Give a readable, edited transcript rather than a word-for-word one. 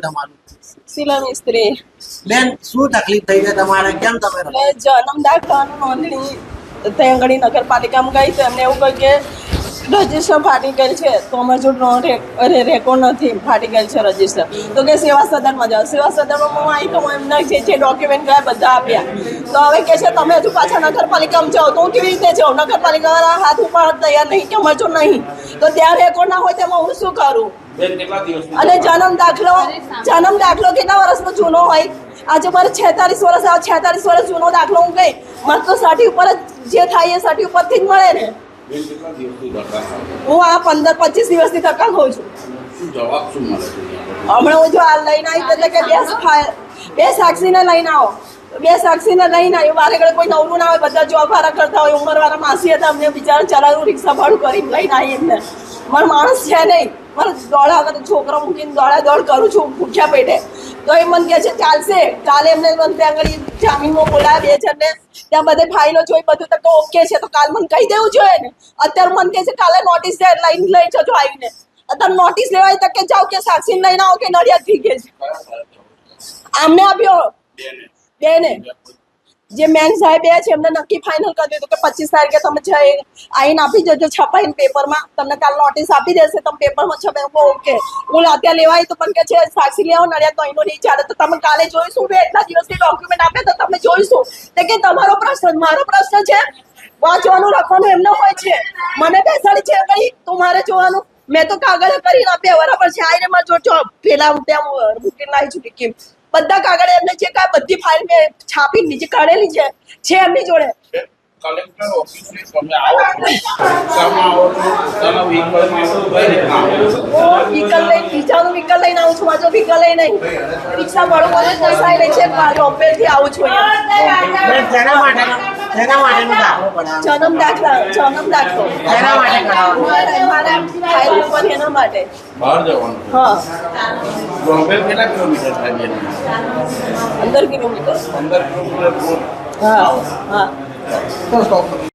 તમારું? શીલા મિસ્ત્રી. બેન શું તકલીફ થઈ છે તમારે? કેમ તમે જન્મ દાખલાનું નોંધણી ત્યાં આગળ નગરપાલિકામાં ગઈ તો એમને એવું કહ્યું કે રજીસ્ટર ફાટી ગયેલ છે તો અમારે જો રેકોર્ડ નથી, ફાટી ગયેલ છે રજીસ્ટર. તો કે સેવા સદનમાં જાઓ. સેવા સદનમાં હું આવી તો એમના જે ડોક્યુમેન્ટ ગયા બધા આપ્યા. તો હવે કે છે તમે હજુ પાછા નગરપાલિકામાં જાઓ. તો હું કેવી રીતે જાઉં? નગરપાલિકાવાળા હાથ ઉપર તૈયાર નહીં કે અમારે જો નહીં તો ત્યાં રેકોર્ડ ના હોય તેમાં હું શું કરું? અને જન્મ દાખલો કેટલા વર્ષનો જૂનો હોય? આજે મારે 46 વર્ષ, 46 વર્ષ જૂનો દાખલો હું ગઈ, મને તો સર્ટી ઉપર જ જે થાય એ સર્ટી ઉપરથી જ મળે ને. હું આ 15-25 દિવસથી ધક્કા ખાઉં છું. હમણાં હું જો આ લઈને આવી એટલે કે બે સાક્ષીને લઈને આવો. બે સાક્ષીને લઈને આવ્યો. વારે ઘડે કોઈ નવરું ના હોય, બધા જોબ વાળા કરતા હોય. ઉંમરવાળા માસી હતા, અમને બિચારા ચલાવ્યું, રિક્ષા ભાડું કરીને લઈને આવી એમને. મારો માણસ છે નહીં, મારે દોડા વગર છોકરો મૂકીને દોડ કરું છું ભૂખ્યા પેટે. તો એ મને કહે છે ચાલશે. કાલે એમને મને ત્યાં આગળ જામીનમાં બોલાયા 2 જણને. ત્યાં બધે ફાઇલો જોઈ, બધું તો ઓકે છે. તો કાલ મને કહી દેવું જોઈએ ને. અત્યારે મને કહે છે કાલે નોટિસ લઈ જજો આવીને. અત્યારે નોટિસ લેવાય તો કે જાઓ કે સાક્ષી લઈને આવો કે નડિયાદ થઈ ગઈ છે. આમને આપ્યો બેને, જે મેન સાહેબ છે એમને નક્કી ફાઇનલ કરી દીધું કે 25 તારીખે તમે જઈ આવીને આપી જજો છપાઈને પેપરમાં. તમને કાલ નોટિસ આપી દેશે, તમે પેપરમાં છપાઈ. ઓકે, હું અત્યારે લેવાય તો પણ કે છે સાક્ષી લેવો નડિયાદ તો અહીંનો નહીં ચાલે. તો તમે કાલે જોઈશું. મેં એટલા દિવસથી ડોક્યુમેન્ટ આપે તો તમે જોઈશું. તો કે તમારો પ્રશ્ન, મારો પ્રશ્ન છે વાંચવાનું લખવાનું એમનો હોય છે. મને બેસાડી છે કઈ તું મારે જોવાનું. મેં તો કાગળ કરીને આપ્યા બરાબર છે. આઈને મારે જો પેલા ત્યાં મૂકીને લાવી છું ટીકી બધા કાગળ એમને જે કાંઈ બધી ફાઇલ મેં છાપી નીચે કાઢેલી છે એમની જોડે. કલેક્ટર ઓફિસની તમે આવો રિક્ષામાં આવો છો, તમે વ્હીકલમાં આવો કઈ રીતના આવો? વ્હીકલ લઈને બીજાનું વ્હીકલ લઈને આવું છું. મારો વ્હીકલ લઈને નહીં, રિક્ષા ભાડું મને પોસાય નહીં છે. રોપેથી આવું છું શેના માટેનો દાખલો બનાવો? જન્મ દાખલો શેના માટે કરાવો? મારા ફાઇલ ઉપર એના માટે. બહાર જવાનું? હા, બોમ્બે કેટલા કિલોમીટર થાય બેન? 15 કિલોમીટર. 15 કિલોમીટર હા હા. તો સ્ટોપ